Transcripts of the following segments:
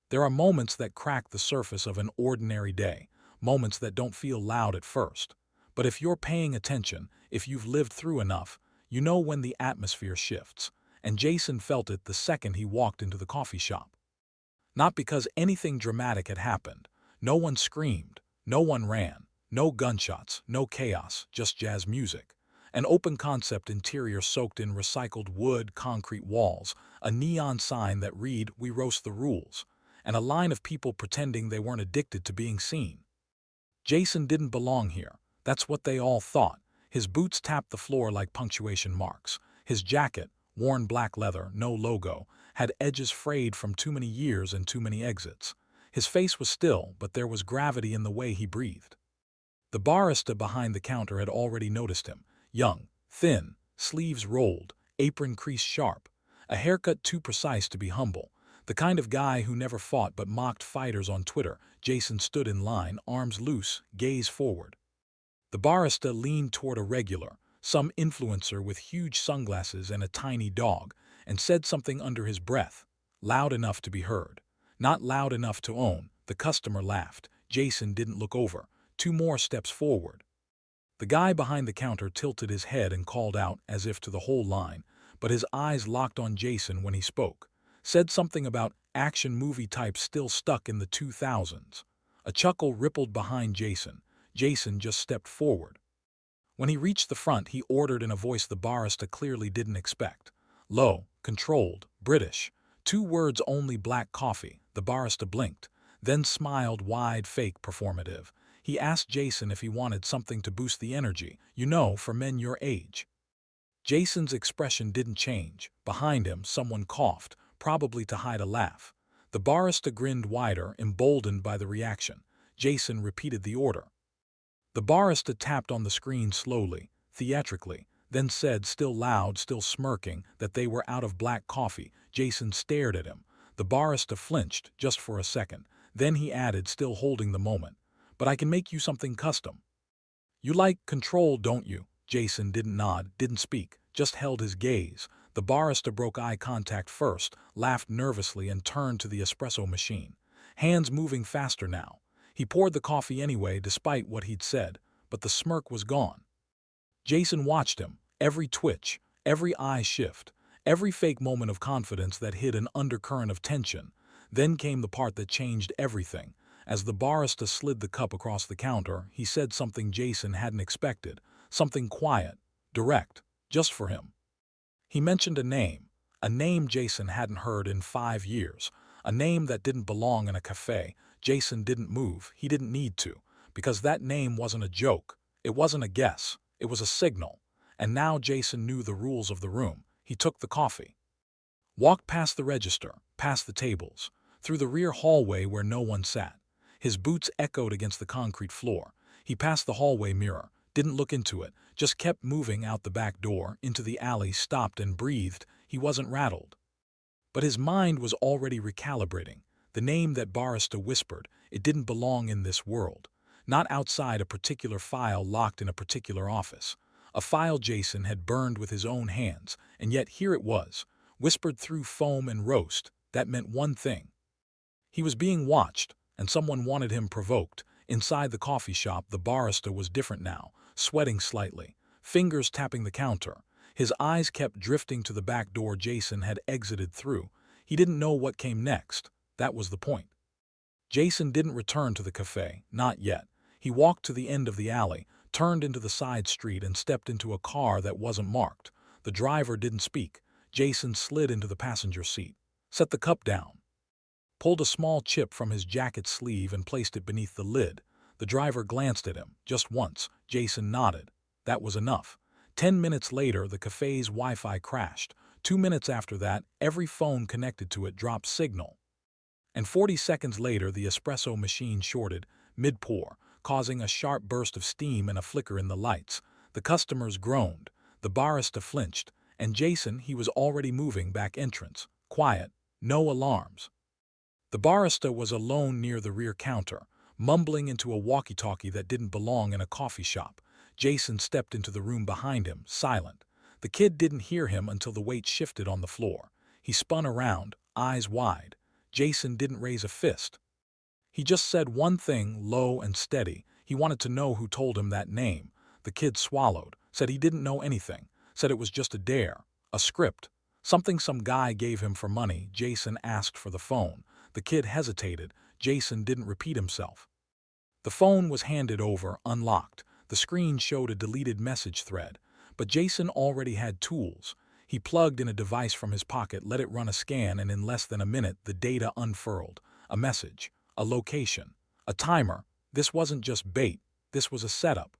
There are moments that crack the surface of an ordinary day, moments that don't feel loud at first. But if you're paying attention, if you've lived through enough, you know when the atmosphere shifts. And Jason felt it the second he walked into the coffee shop. Not because anything dramatic had happened. No one screamed, no one ran, no gunshots, no chaos, just jazz music. An open concept interior soaked in recycled wood, concrete walls, a neon sign that read, "We roast the rules," and a line of people pretending they weren't addicted to being seen. Jason didn't belong here. That's what they all thought. His boots tapped the floor like punctuation marks. His jacket, worn black leather, no logo, had edges frayed from too many years and too many exits. His face was still, but there was gravity in the way he breathed. The barista behind the counter had already noticed him. Young, thin, sleeves rolled, apron creased sharp, a haircut too precise to be humble. The kind of guy who never fought but mocked fighters on Twitter. Jason stood in line, arms loose, gaze forward. The barista leaned toward a regular, some influencer with huge sunglasses and a tiny dog, and said something under his breath, loud enough to be heard. Not loud enough to own. The customer laughed. Jason didn't look over. 2 more steps forward. The guy behind the counter tilted his head and called out, as if to the whole line, but his eyes locked on Jason when he spoke. Said something about action movie types still stuck in the 2000s. A chuckle rippled behind Jason. Jason just stepped forward. When he reached the front, he ordered in a voice the barista clearly didn't expect. Low, controlled, British. 2 words only: black coffee. The barista blinked, then smiled wide, fake, performative. He asked Jason if he wanted something to boost the energy, for men your age. Jason's expression didn't change. Behind him, someone coughed, probably to hide a laugh. The barista grinned wider, emboldened by the reaction. Jason repeated the order. The barista tapped on the screen slowly, theatrically, then said, still loud, still smirking, that they were out of black coffee. Jason stared at him. The barista flinched, just for a second. Then he added, still holding the moment, "But I can make you something custom." "You like control, don't you?" Jason didn't nod, didn't speak, just held his gaze. The barista broke eye contact first, laughed nervously, and turned to the espresso machine. Hands moving faster now. He poured the coffee anyway, despite what he'd said, but the smirk was gone. Jason watched him, every twitch, every eye shift, every fake moment of confidence that hid an undercurrent of tension. Then came the part that changed everything. As the barista slid the cup across the counter, he said something Jason hadn't expected, something quiet, direct, just for him. He mentioned a name Jason hadn't heard in 5 years, a name that didn't belong in a cafe. Jason didn't move, he didn't need to, because that name wasn't a joke, it wasn't a guess, it was a signal. And now Jason knew the rules of the room. He took the coffee. Walked past the register, past the tables, through the rear hallway where no one sat. His boots echoed against the concrete floor. He passed the hallway mirror, didn't look into it, just kept moving out the back door, into the alley, stopped and breathed. He wasn't rattled. But his mind was already recalibrating. The name that barista whispered, it didn't belong in this world. Not outside a particular file locked in a particular office. A file Jason had burned with his own hands, and yet here it was, whispered through foam and roast. That meant one thing. He was being watched, and someone wanted him provoked. Inside the coffee shop, the barista was different now, sweating slightly, fingers tapping the counter. His eyes kept drifting to the back door Jason had exited through. He didn't know what came next. That was the point. Jason didn't return to the cafe, not yet. He walked to the end of the alley, turned into the side street, and stepped into a car that wasn't marked. The driver didn't speak. Jason slid into the passenger seat, set the cup down, pulled a small chip from his jacket sleeve and placed it beneath the lid. The driver glanced at him, just once. Jason nodded. That was enough. 10 minutes later, the cafe's Wi-Fi crashed. 2 minutes after that, every phone connected to it dropped signal. And 40 seconds later, the espresso machine shorted, mid-pour, causing a sharp burst of steam and a flicker in the lights. The customers groaned. The barista flinched. And Jason, he was already moving back entrance. Quiet. No alarms. The barista was alone near the rear counter, mumbling into a walkie-talkie that didn't belong in a coffee shop. Jason stepped into the room behind him, silent. The kid didn't hear him until the weight shifted on the floor. He spun around, eyes wide. Jason didn't raise a fist. He just said one thing, low and steady. He wanted to know who told him that name. The kid swallowed, said he didn't know anything, said it was just a dare, a script, something some guy gave him for money. Jason asked for the phone. The kid hesitated. Jason didn't repeat himself. The phone was handed over, unlocked. The screen showed a deleted message thread. But Jason already had tools. He plugged in a device from his pocket, let it run a scan, and in less than a minute, the data unfurled. A message, a location, a timer. This wasn't just bait. This was a setup.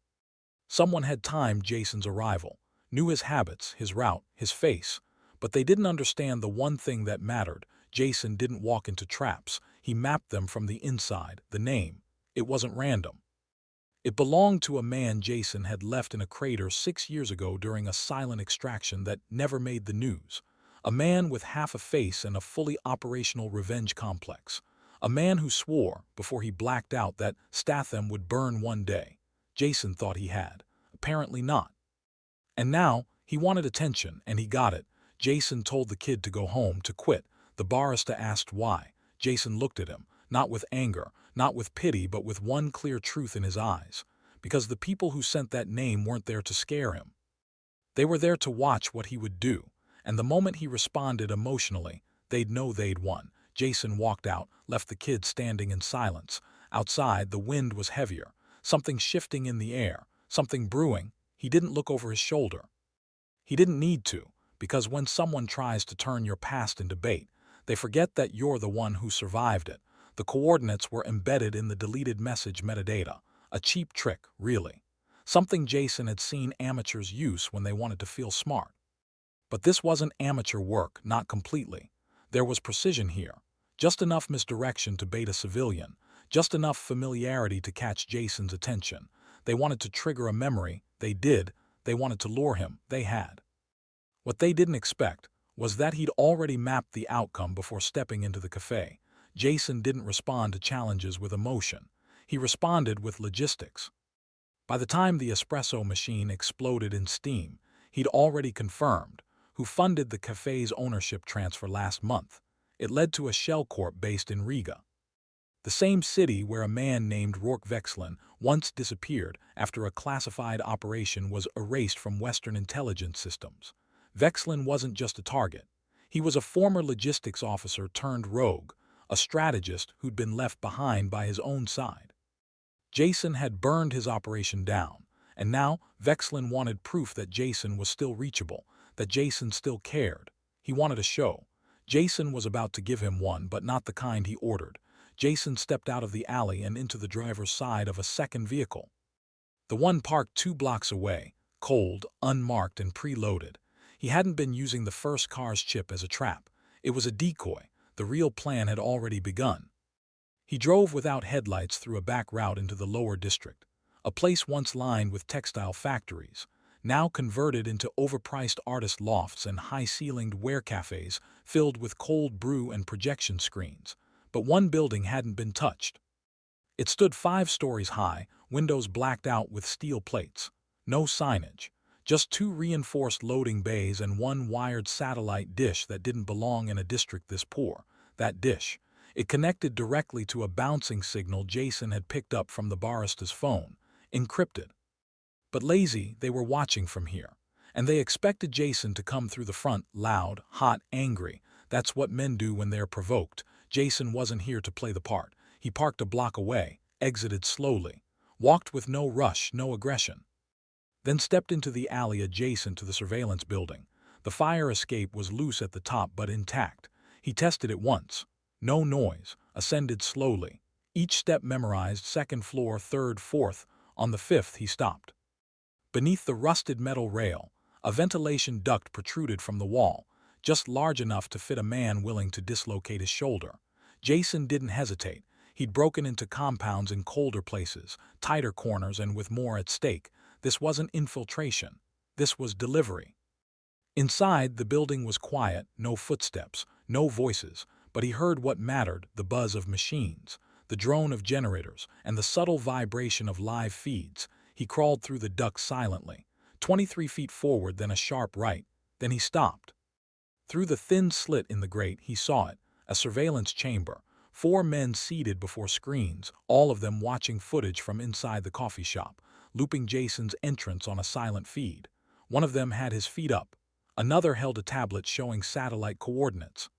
Someone had timed Jason's arrival, knew his habits, his route, his face. But they didn't understand the one thing that mattered. Jason didn't walk into traps. He mapped them from the inside, the name. It wasn't random. It belonged to a man Jason had left in a crater 6 years ago during a silent extraction that never made the news. A man with half a face and a fully operational revenge complex. A man who swore, before he blacked out, that Statham would burn one day. Jason thought he had. Apparently not. And now, he wanted attention, and he got it. Jason told the kid to go home, to quit. The barista asked why. Jason looked at him, not with anger, not with pity, but with one clear truth in his eyes. Because the people who sent that name weren't there to scare him. They were there to watch what he would do. And the moment he responded emotionally, they'd know they'd won. Jason walked out, left the kid standing in silence. Outside, the wind was heavier. Something shifting in the air, something brewing. He didn't look over his shoulder. He didn't need to, because when someone tries to turn your past into bait, they forget that you're the one who survived it. The coordinates were embedded in the deleted message metadata. A cheap trick, really. Something Jason had seen amateurs use when they wanted to feel smart. But this wasn't amateur work, not completely. There was precision here. Just enough misdirection to bait a civilian. Just enough familiarity to catch Jason's attention. They wanted to trigger a memory. They did. They wanted to lure him. They had. What they didn't expect was that he'd already mapped the outcome before stepping into the cafe. Jason didn't respond to challenges with emotion. He responded with logistics. By the time the espresso machine exploded in steam, he'd already confirmed who funded the cafe's ownership transfer last month. It led to a shell corp based in Riga, the same city where a man named Vexon once disappeared after a classified operation was erased from Western intelligence systems. Vexon wasn't just a target. He was a former logistics officer turned rogue, a strategist who'd been left behind by his own side. Jason had burned his operation down, and now Vexon wanted proof that Jason was still reachable, that Jason still cared. He wanted a show. Jason was about to give him one, but not the kind he ordered. Jason stepped out of the alley and into the driver's side of a second vehicle. The one parked 2 blocks away, cold, unmarked, and preloaded. He hadn't been using the first car's chip as a trap. It was a decoy. The real plan had already begun. He drove without headlights through a back route into the lower district, a place once lined with textile factories, now converted into overpriced artist lofts and high-ceilinged ware cafes filled with cold brew and projection screens. But one building hadn't been touched. It stood 5 stories high, windows blacked out with steel plates. No signage. Just 2 reinforced loading bays and 1 wired satellite dish that didn't belong in a district this poor. That dish. It connected directly to a bouncing signal Jason had picked up from the barista's phone, encrypted. But lazy, they were watching from here. And they expected Jason to come through the front, loud, hot, angry. That's what men do when they're provoked. Jason wasn't here to play the part. He parked a block away, exited slowly, walked with no rush, no aggression. Then stepped into the alley adjacent to the surveillance building. The fire escape was loose at the top but intact. He tested it once. No noise. Ascended slowly. Each step memorized, 2nd floor, 3rd, 4th. On the 5th, he stopped. Beneath the rusted metal rail, a ventilation duct protruded from the wall, just large enough to fit a man willing to dislocate his shoulder. Jason didn't hesitate. He'd broken into compounds in colder places, tighter corners, and with more at stake. This wasn't infiltration. This was delivery. Inside, the building was quiet, no footsteps, no voices, but he heard what mattered, the buzz of machines, the drone of generators, and the subtle vibration of live feeds. He crawled through the duct silently, 23 feet forward, then a sharp right. Then he stopped. Through the thin slit in the grate, he saw it, A surveillance chamber. 4 men seated before screens, all of them watching footage from inside the coffee shop, looping Jason's entrance on a silent feed. One of them had his feet up. Another held a tablet showing satellite coordinates.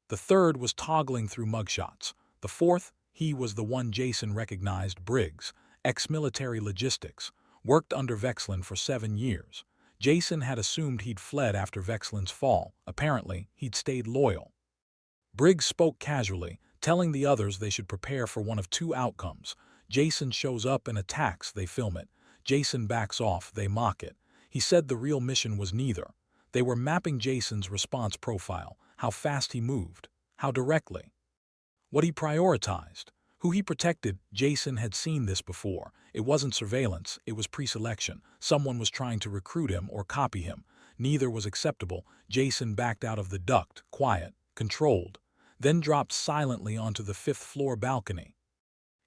The third was toggling through mugshots. The fourth, he was the one Jason recognized, Briggs, ex-military logistics, worked under Vexon for 7 years. Jason had assumed he'd fled after Vexon's fall. Apparently, he'd stayed loyal. Briggs spoke casually, telling the others they should prepare for one of 2 outcomes. Jason shows up and attacks, they film it. Jason backs off, they mock it. He said the real mission was neither. They were mapping Jason's response profile, how fast he moved, how directly, what he prioritized, who he protected. Jason had seen this before. It wasn't surveillance, it was pre-selection. Someone was trying to recruit him or copy him. Neither was acceptable. Jason backed out of the duct, quiet, controlled, then dropped silently onto the 5th-floor balcony.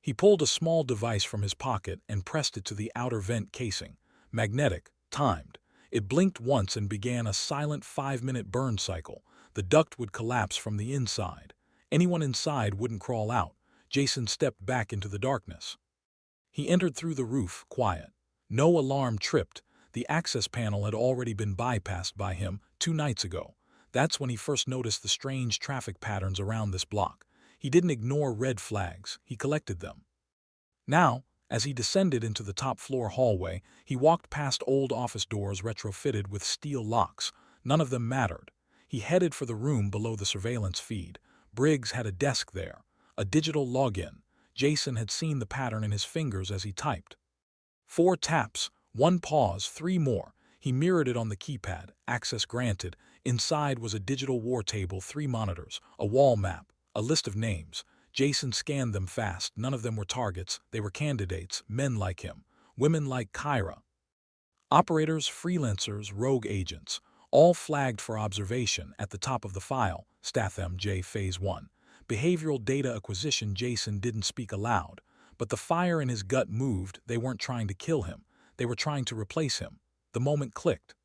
He pulled a small device from his pocket and pressed it to the outer vent casing. Magnetic, timed. It blinked once and began a silent 5-minute burn cycle. The duct would collapse from the inside. Anyone inside wouldn't crawl out. Jason stepped back into the darkness. He entered through the roof, quiet. No alarm tripped. The access panel had already been bypassed by him 2 nights ago. That's when he first noticed the strange traffic patterns around this block. He didn't ignore red flags, he collected them. Now, as he descended into the top-floor hallway, he walked past old office doors retrofitted with steel locks. None of them mattered. He headed for the room below the surveillance feed. Briggs had a desk there, a digital login. Jason had seen the pattern in his fingers as he typed. 4 taps, 1 pause, 3 more. He mirrored it on the keypad. Access granted. Inside was a digital war table, 3 monitors, a wall map, a list of names. Jason scanned them fast. None of them were targets. They were candidates, men like him, women like Kyra. Operators, freelancers, rogue agents, all flagged for observation. At the top of the file, Statham J. Phase 1. Behavioral data acquisition. Jason didn't speak aloud, but the fire in his gut moved. They weren't trying to kill him. They were trying to replace him. The moment clicked.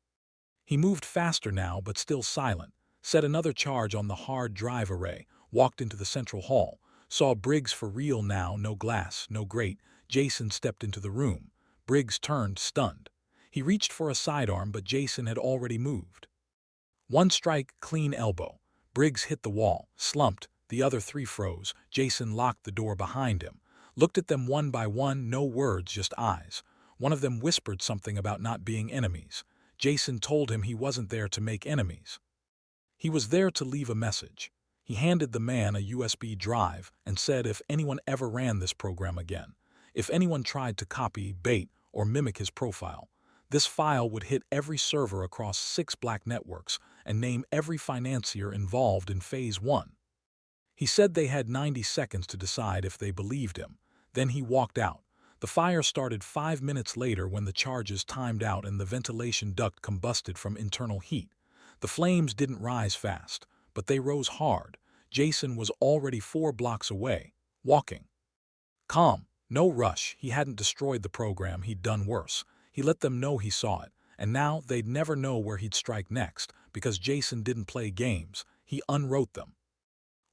He moved faster now, but still silent, set another charge on the hard drive array, walked into the central hall, saw Briggs for real now, no glass, no grate. Jason stepped into the room. Briggs turned, stunned. He reached for a sidearm, but Jason had already moved. 1 strike, clean elbow. Briggs hit the wall, slumped. The other 3 froze. Jason locked the door behind him, looked at them one by one, no words, just eyes. One of them whispered something about not being enemies. Jason told him he wasn't there to make enemies. He was there to leave a message. He handed the man a USB drive and said if anyone ever ran this program again, if anyone tried to copy, bait, or mimic his profile, this file would hit every server across 6 black networks and name every financier involved in Phase 1. He said they had 90 seconds to decide if they believed him. Then he walked out. The fire started 5 minutes later when the charges timed out and the ventilation duct combusted from internal heat. The flames didn't rise fast, but they rose hard. Jason was already 4 blocks away, walking. Calm, no rush. He hadn't destroyed the program, he'd done worse. He let them know he saw it, and now they'd never know where he'd strike next, because Jason didn't play games, he unwrote them.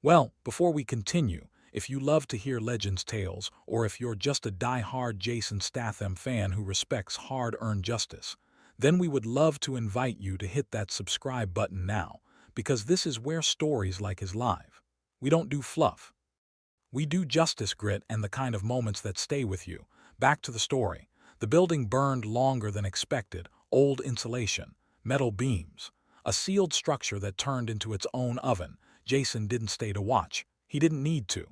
Well, before we continue, if you love to hear Legends tales, or if you're just a die-hard Jason Statham fan who respects hard-earned justice, then we would love to invite you to hit that subscribe button now, because this is where stories like his live. We don't do fluff. We do justice, grit, and the kind of moments that stay with you. Back to the story. The building burned longer than expected. Old insulation, metal beams, a sealed structure that turned into its own oven. Jason didn't stay to watch. He didn't need to.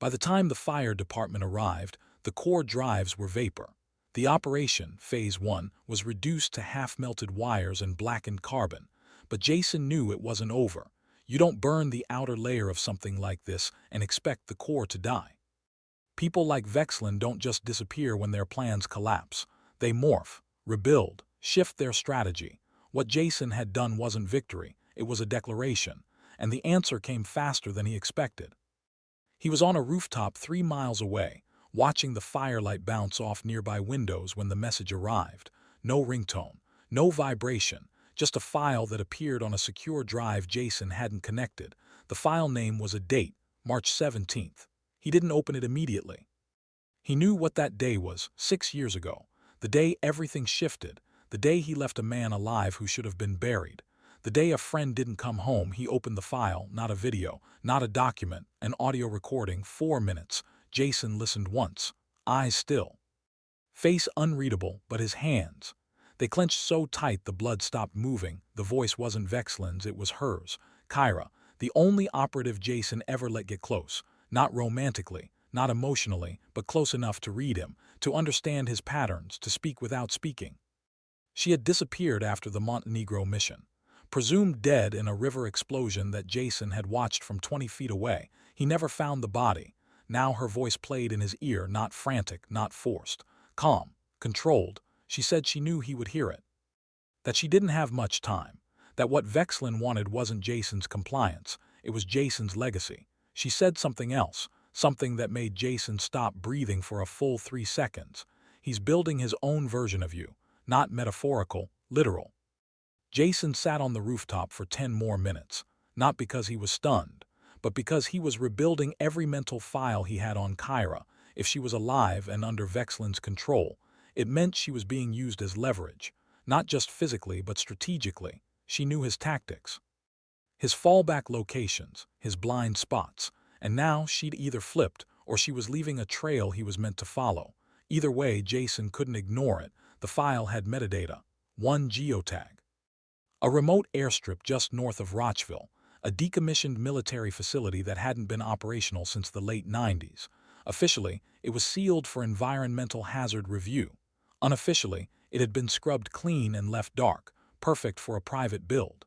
By the time the fire department arrived, the core drives were vapor. The operation, Phase 1, was reduced to half-melted wires and blackened carbon. But Jason knew it wasn't over. You don't burn the outer layer of something like this and expect the core to die. People like Vexon don't just disappear when their plans collapse. They morph, rebuild, shift their strategy. What Jason had done wasn't victory, it was a declaration, and the answer came faster than he expected. He was on a rooftop 3 miles away, watching the firelight bounce off nearby windows when the message arrived. No ringtone, no vibration, just a file that appeared on a secure drive Jason hadn't connected. The file name was a date, March 17th. He didn't open it immediately. He knew what that day was, 6 years ago. The day everything shifted. The day he left a man alive who should have been buried. The day a friend didn't come home. He opened the file, not a video, not a document, an audio recording, 4 minutes. Jason listened once, eyes still. Face unreadable, but his hands. They clenched so tight the blood stopped moving. The voice wasn't Vexlin's, it was hers. Kyra, the only operative Jason ever let get close. Not romantically, not emotionally, but close enough to read him, to understand his patterns, to speak without speaking. She had disappeared after the Montenegro mission. Presumed dead in a river explosion that Jason had watched from 20 feet away. He never found the body. Now her voice played in his ear, not frantic, not forced. Calm, controlled. She said she knew he would hear it. That she didn't have much time. That what Vexlin wanted wasn't Jason's compliance. It was Jason's legacy. She said something else, something that made Jason stop breathing for a full 3 seconds. He's building his own version of you. Not metaphorical, literal. Jason sat on the rooftop for 10 more minutes, not because he was stunned, but because he was rebuilding every mental file he had on Kyra. If she was alive and under Vexlin's control, it meant she was being used as leverage, not just physically but strategically. She knew his tactics, his fallback locations, his blind spots, and now she'd either flipped or she was leaving a trail he was meant to follow. Either way, Jason couldn't ignore it. The file had metadata, one geotag. A remote airstrip just north of Rochville, a decommissioned military facility that hadn't been operational since the late 90s. Officially, it was sealed for environmental hazard review. Unofficially, it had been scrubbed clean and left dark, perfect for a private build.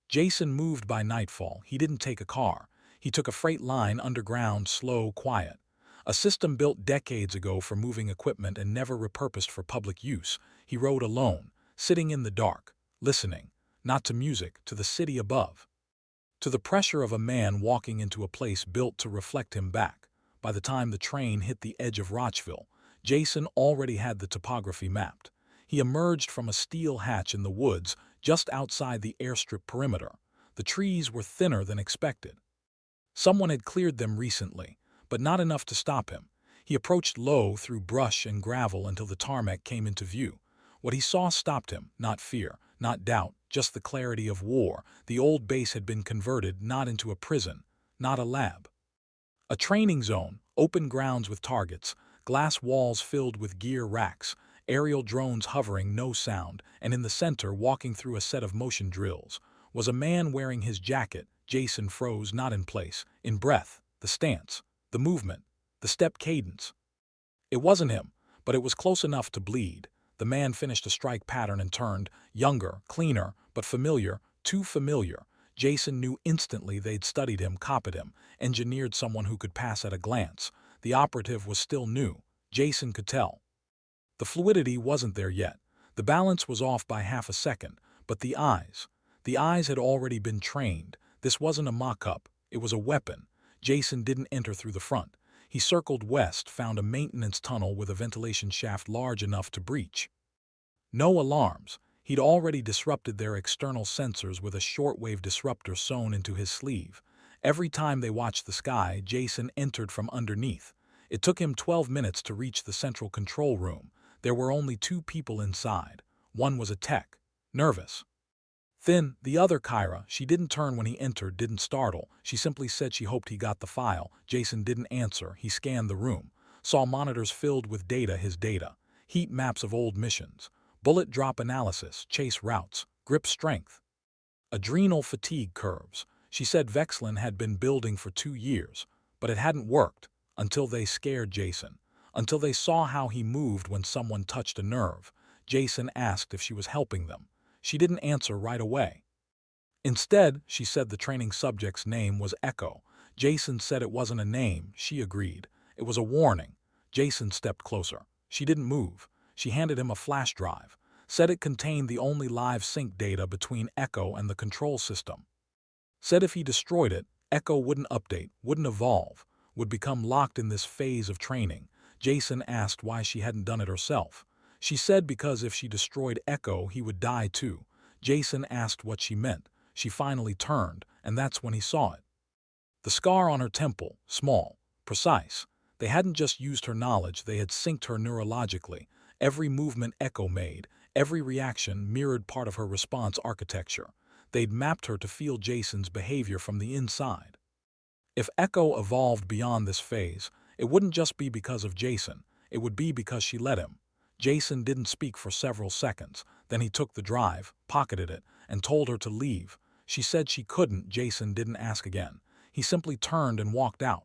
Jason moved by nightfall. He didn't take a car. He took a freight line underground, slow, quiet. A system built decades ago for moving equipment and never repurposed for public use. He rode alone, sitting in the dark, listening, not to music, to the city above. To the pressure of a man walking into a place built to reflect him back. By the time the train hit the edge of Rochville, Jason already had the topography mapped. He emerged from a steel hatch in the woods just outside the airstrip perimeter. The trees were thinner than expected. Someone had cleared them recently, but not enough to stop him. He approached low through brush and gravel until the tarmac came into view. What he saw stopped him, not fear, not doubt, just the clarity of war. The old base had been converted not into a prison, not a lab. A training zone, open grounds with targets, glass walls filled with gear racks, aerial drones hovering, no sound, and in the center, walking through a set of motion drills, was a man wearing his jacket. Jason froze, not in place, in breath, the stance, the movement, the step cadence. It wasn't him, but it was close enough to bleed. The man finished a strike pattern and turned, younger, cleaner, but familiar, too familiar. Jason knew instantly they'd studied him, copied him, engineered someone who could pass at a glance. The operative was still new. Jason could tell. The fluidity wasn't there yet. The balance was off by half a second, but the eyes had already been trained. This wasn't a mock-up, it was a weapon. Jason didn't enter through the front. He circled west, found a maintenance tunnel with a ventilation shaft large enough to breach. No alarms. He'd already disrupted their external sensors with a shortwave disruptor sewn into his sleeve. Every time they watched the sky, Jason entered from underneath. It took him 12 minutes to reach the central control room. There were only 2 people inside. One was a tech, nervous. Thin, the other Kyra. She didn't turn when he entered, didn't startle. She simply said she hoped he got the file. Jason didn't answer. He scanned the room, saw monitors filled with data, his data, heat maps of old missions, bullet drop analysis, chase routes, grip strength, adrenal fatigue curves. She said Vexlin had been building for 2 years, but it hadn't worked until they scared Jason, until they saw how he moved when someone touched a nerve. Jason asked if she was helping them. She didn't answer right away. Instead, she said the training subject's name was Echo. Jason said it wasn't a name. She agreed. It was a warning. Jason stepped closer. She didn't move. She handed him a flash drive, said it contained the only live sync data between Echo and the control system. Said if he destroyed it, Echo wouldn't update, wouldn't evolve, would become locked in this phase of training. Jason asked why she hadn't done it herself. She said because if she destroyed Echo, he would die too. Jason asked what she meant. She finally turned, and that's when he saw it. The scar on her temple, small, precise. They hadn't just used her knowledge, they had synced her neurologically. Every movement Echo made, every reaction mirrored part of her response architecture. They'd mapped her to feel Jason's behavior from the inside. If Echo evolved beyond this phase, it wouldn't just be because of Jason, it would be because she let him. Jason didn't speak for several seconds, then he took the drive, pocketed it, and told her to leave. She said she couldn't. Jason didn't ask again. He simply turned and walked out.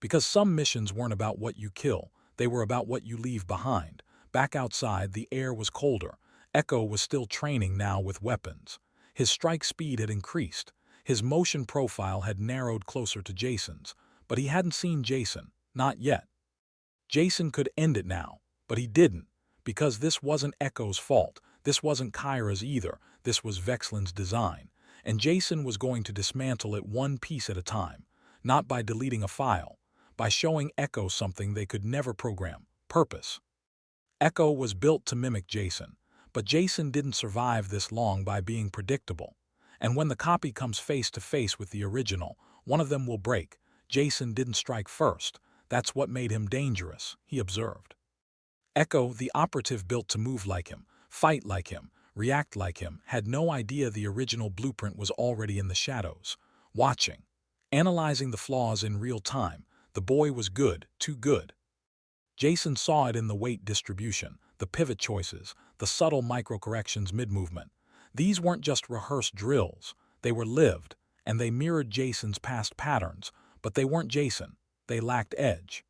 Because some missions weren't about what you kill, they were about what you leave behind. Back outside, the air was colder. Echo was still training now with weapons. His strike speed had increased. His motion profile had narrowed closer to Jason's, but he hadn't seen Jason, not yet. Jason could end it now, but he didn't, because this wasn't Echo's fault, this wasn't Kyra's either, this was Vexon's design, and Jason was going to dismantle it one piece at a time, not by deleting a file, by showing Echo something they could never program: purpose. Echo was built to mimic Jason, but Jason didn't survive this long by being predictable. And when the copy comes face to face with the original, one of them will break. Jason didn't strike first. That's what made him dangerous, he observed. Echo, the operative built to move like him, fight like him, react like him, had no idea the original blueprint was already in the shadows, watching, analyzing the flaws in real time. The boy was good, too good. Jason saw it in the weight distribution, the pivot choices, the subtle micro-corrections mid-movement. These weren't just rehearsed drills, they were lived, and they mirrored Jason's past patterns, but they weren't Jason, they lacked edge.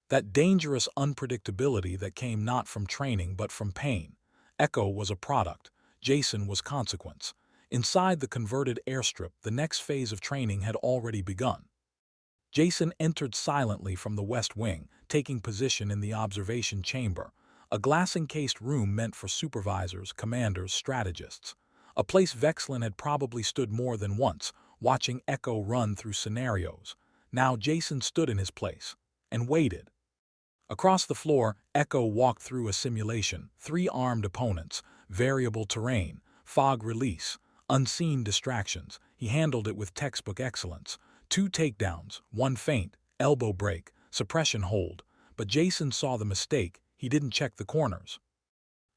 That dangerous unpredictability that came not from training but from pain. Echo was a product, Jason was consequence. Inside the converted airstrip, the next phase of training had already begun. Jason entered silently from the west wing, taking position in the observation chamber, a glass-encased room meant for supervisors, commanders, strategists. A place Vexon had probably stood more than once, watching Echo run through scenarios. Now Jason stood in his place and waited. Across the floor, Echo walked through a simulation: 3 armed opponents, variable terrain, fog release, unseen distractions. He handled it with textbook excellence. 2 takedowns, 1 feint, elbow break, suppression hold. But Jason saw the mistake. He didn't check the corners.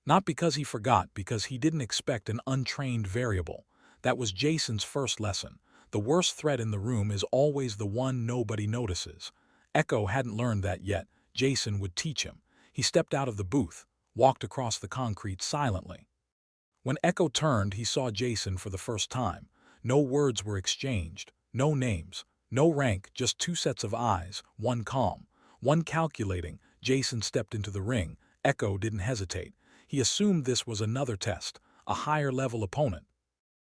Not because he forgot, because he didn't expect an untrained variable. That was Jason's first lesson. The worst threat in the room is always the one nobody notices. Echo hadn't learned that yet. Jason would teach him. He stepped out of the booth, walked across the concrete silently. When Echo turned, he saw Jason for the first time. No words were exchanged, no names, no rank, just 2 sets of eyes, one calm, one calculating. Jason stepped into the ring. Echo didn't hesitate. He assumed this was another test, a higher-level opponent.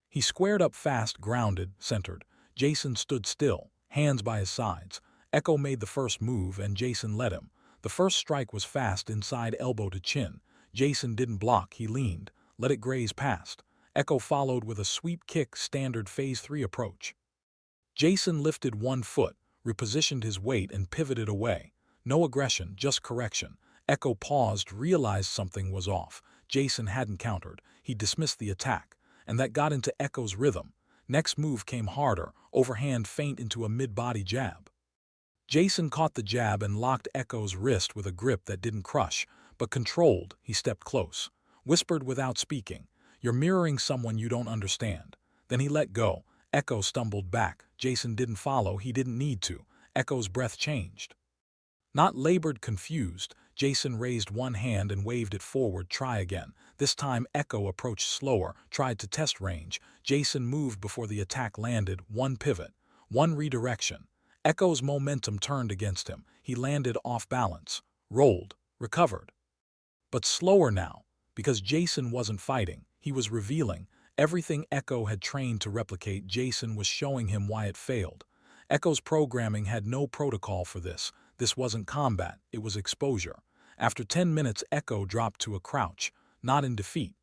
He squared up fast, grounded, centered. Jason stood still, hands by his sides. Echo made the first move, and Jason led him. The first strike was fast, inside elbow to chin. Jason didn't block, he leaned, let it graze past. Echo followed with a sweep kick, standard Phase 3 approach. Jason lifted 1 foot, repositioned his weight, and pivoted away. No aggression, just correction. Echo paused, realized something was off. Jason hadn't countered. He dismissed the attack, and that got into Echo's rhythm. Next move came harder, overhand feint into a mid-body jab. Jason caught the jab and locked Echo's wrist with a grip that didn't crush, but controlled. He stepped close, whispered without speaking, "You're mirroring someone you don't understand." Then he let go. Echo stumbled back. Jason didn't follow. He didn't need to. Echo's breath changed. Not labored, confused. Jason raised 1 hand and waved it forward. "Try again." This time Echo approached slower, tried to test range. Jason moved before the attack landed. 1 pivot, 1 redirection. Echo's momentum turned against him. He landed off balance, rolled, recovered. But slower now, because Jason wasn't fighting. He was revealing. Everything Echo had trained to replicate, Jason was showing him why it failed. Echo's programming had no protocol for this. This wasn't combat, it was exposure. After 10 minutes, Echo dropped to a crouch, not in defeat.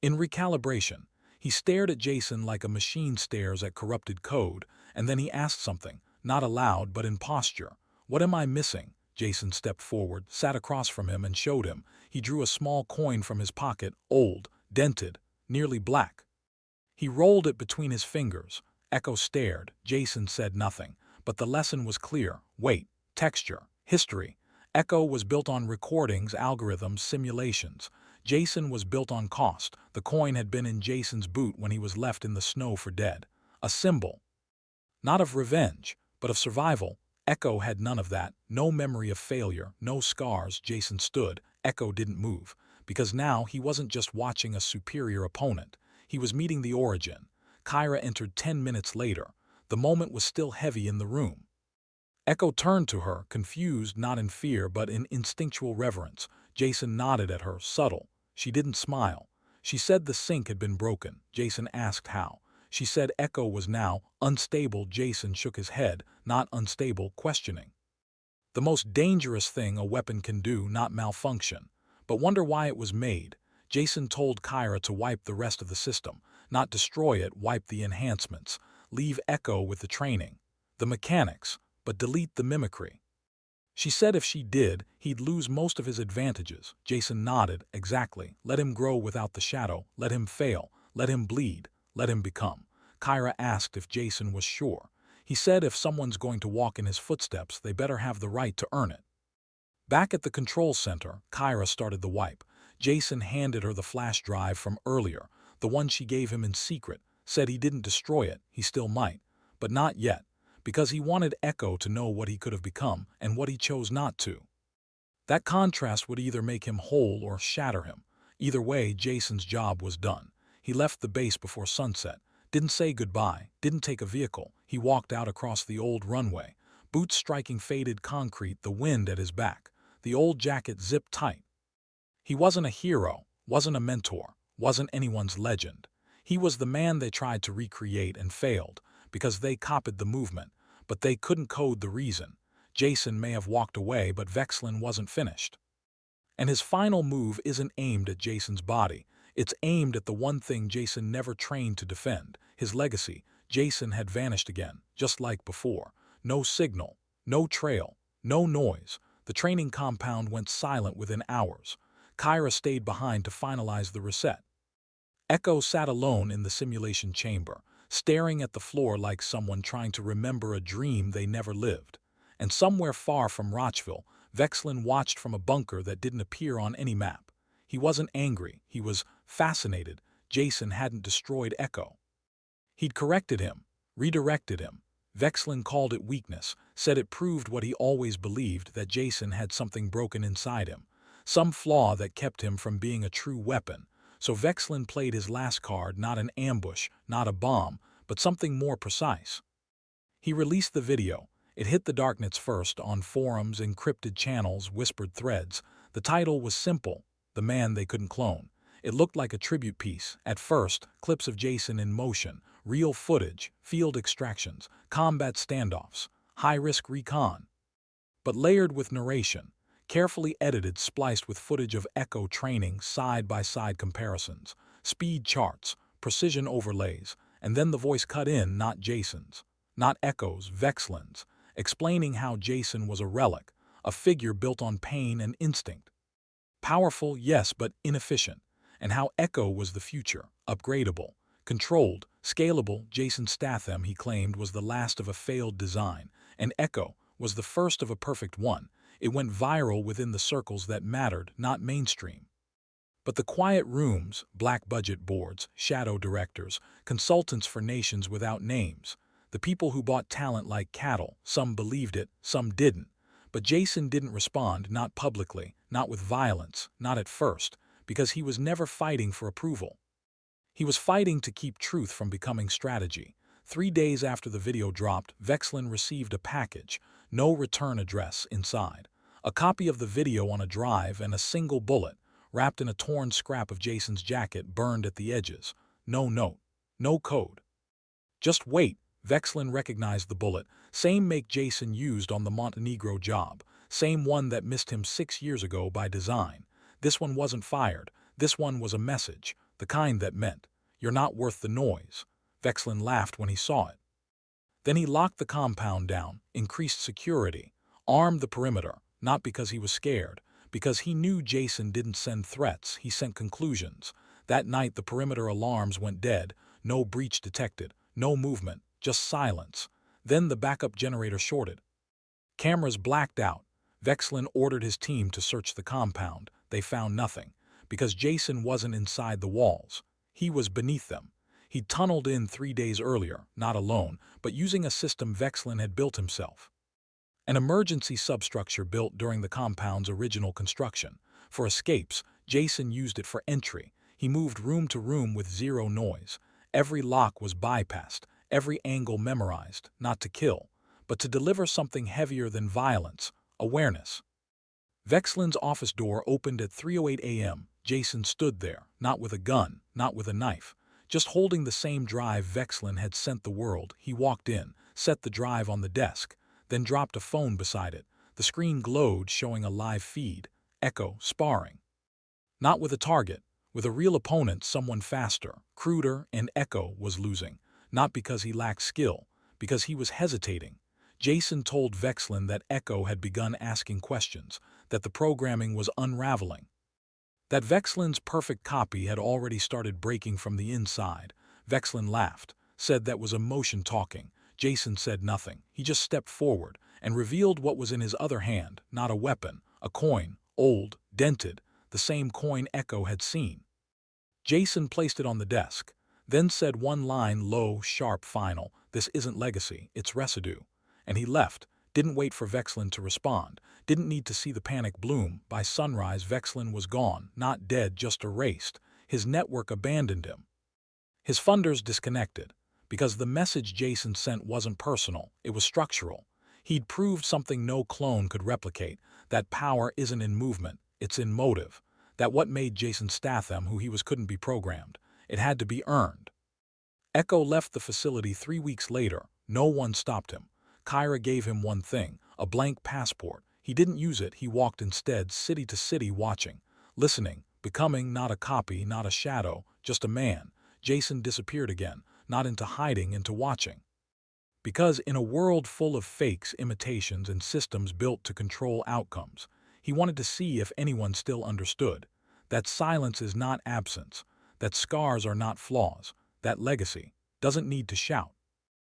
In recalibration, he stared at Jason like a machine stares at corrupted code, and then he asked something, not aloud but in posture. "What am I missing?" Jason stepped forward, sat across from him, and showed him. He drew a small coin from his pocket, old, dented, nearly black. He rolled it between his fingers. Echo stared. Jason said nothing. But the lesson was clear. Weight, texture, history. Echo was built on recordings, algorithms, simulations. Jason was built on cost. The coin had been in Jason's boot when he was left in the snow for dead. A symbol. Not of revenge, but of survival. Echo had none of that. No memory of failure, no scars. Jason stood. Echo didn't move. Because now he wasn't just watching a superior opponent. He was meeting the origin. Kyra entered 10 minutes later. The moment was still heavy in the room. Echo turned to her, confused, not in fear but in instinctual reverence. Jason nodded at her, subtle. She didn't smile. She said the sink had been broken. Jason asked how. She said Echo was now unstable. Jason shook his head, not unstable, questioning. The most dangerous thing a weapon can do, not malfunction. But wonder why it was made. Jason told Kyra to wipe the rest of the system, not destroy it, wipe the enhancements, leave Echo with the training, the mechanics, but delete the mimicry. She said if she did, he'd lose most of his advantages. Jason nodded. Exactly. Let him grow without the shadow. Let him fail. Let him bleed. Let him become. Kyra asked if Jason was sure. He said if someone's going to walk in his footsteps, they better have the right to earn it. Back at the control center, Kyra started the wipe. Jason handed her the flash drive from earlier, the one she gave him in secret, said he didn't destroy it, he still might. But not yet, because he wanted Echo to know what he could have become and what he chose not to. That contrast would either make him whole or shatter him. Either way, Jason's job was done. He left the base before sunset, didn't say goodbye, didn't take a vehicle. He walked out across the old runway, boots striking faded concrete, the wind at his back, the old jacket zipped tight. He wasn't a hero, wasn't a mentor, wasn't anyone's legend. He was the man they tried to recreate and failed, because they copied the movement, but they couldn't code the reason. Jason may have walked away, but Vexon wasn't finished. And his final move isn't aimed at Jason's body. It's aimed at the one thing Jason never trained to defend, his legacy. Jason had vanished again, just like before. No signal, no trail, no noise. The training compound went silent within hours. Kyra stayed behind to finalize the reset. Echo sat alone in the simulation chamber, staring at the floor like someone trying to remember a dream they never lived. And somewhere far from Rochville, Vexon watched from a bunker that didn't appear on any map. He wasn't angry, he was fascinated. Jason hadn't destroyed Echo. He'd corrected him, redirected him. Vexon called it weakness, said it proved what he always believed, that Jason had something broken inside him, some flaw that kept him from being a true weapon. So Vexon played his last card, not an ambush, not a bomb, but something more precise. He released the video. It hit the darknets first, on forums, encrypted channels, whispered threads. The title was simple, The Man They Couldn't Clone. It looked like a tribute piece. At first, clips of Jason in motion, real footage, field extractions, combat standoffs, high-risk recon. But layered with narration, carefully edited, spliced with footage of Echo training, side-by-side comparisons, speed charts, precision overlays, and then the voice cut in, not Jason's, not Echo's, Vexon's, explaining how Jason was a relic, a figure built on pain and instinct. Powerful, yes, but inefficient. And how Echo was the future, upgradable, controlled, scalable. Jason Statham, he claimed, was the last of a failed design, and Echo was the first of a perfect one. It went viral within the circles that mattered, not mainstream. But the quiet rooms, black-budget boards, shadow directors, consultants for nations without names, the people who bought talent like cattle, some believed it, some didn't. But Jason didn't respond, not publicly, not with violence, not at first, because he was never fighting for approval. He was fighting to keep truth from becoming strategy. 3 days after the video dropped, Vexon received a package, no return address inside, a copy of the video on a drive, and a single bullet, wrapped in a torn scrap of Jason's jacket, burned at the edges. No note, no code. Just wait. Vexon recognized the bullet, same make Jason used on the Montenegro job, same one that missed him 6 years ago by design. This one wasn't fired. This one was a message, the kind that meant, "You're not worth the noise." Vexon laughed when he saw it. Then he locked the compound down, increased security, armed the perimeter, not because he was scared, because he knew Jason didn't send threats, he sent conclusions. That night the perimeter alarms went dead, no breach detected, no movement, just silence. Then the backup generator shorted. Cameras blacked out. Vexon ordered his team to search the compound. They found nothing, because Jason wasn't inside the walls. He was beneath them. He'd tunneled in 3 days earlier, not alone, but using a system Vexon had built himself. An emergency substructure built during the compound's original construction. For escapes, Jason used it for entry. He moved room to room with zero noise. Every lock was bypassed, every angle memorized, not to kill, but to deliver something heavier than violence, awareness. Vexon's office door opened at 3:08 a.m. Jason stood there, not with a gun, not with a knife, just holding the same drive Vexon had sent the world. He walked in, set the drive on the desk, then dropped a phone beside it. The screen glowed, showing a live feed. Echo, sparring. Not with a target, with a real opponent, someone faster, cruder, and Echo was losing. Not because he lacked skill, because he was hesitating. Jason told Vexon that Echo had begun asking questions, that the programming was unraveling, that Vexon's perfect copy had already started breaking from the inside. Vexon laughed, said that was emotion talking. Jason said nothing. He just stepped forward and revealed what was in his other hand, not a weapon, a coin, old, dented, the same coin Echo had seen. Jason placed it on the desk, then said one line, low, sharp, final, "This isn't legacy, it's residue." And he left, didn't wait for Vexon to respond, didn't need to see the panic bloom. By sunrise, Vexon was gone, not dead, just erased. His network abandoned him. His funders disconnected, because the message Jason sent wasn't personal, it was structural. He'd proved something no clone could replicate, that power isn't in movement, it's in motive. That what made Jason Statham who he was couldn't be programmed. It had to be earned. Echo left the facility 3 weeks later. No one stopped him. Kyra gave him one thing, a blank passport. He didn't use it, he walked instead, city to city, watching, listening, becoming not a copy, not a shadow, just a man. Jason disappeared again, not into hiding, into watching. Because in a world full of fakes, imitations, and systems built to control outcomes, he wanted to see if anyone still understood. That silence is not absence, that scars are not flaws, that legacy doesn't need to shout.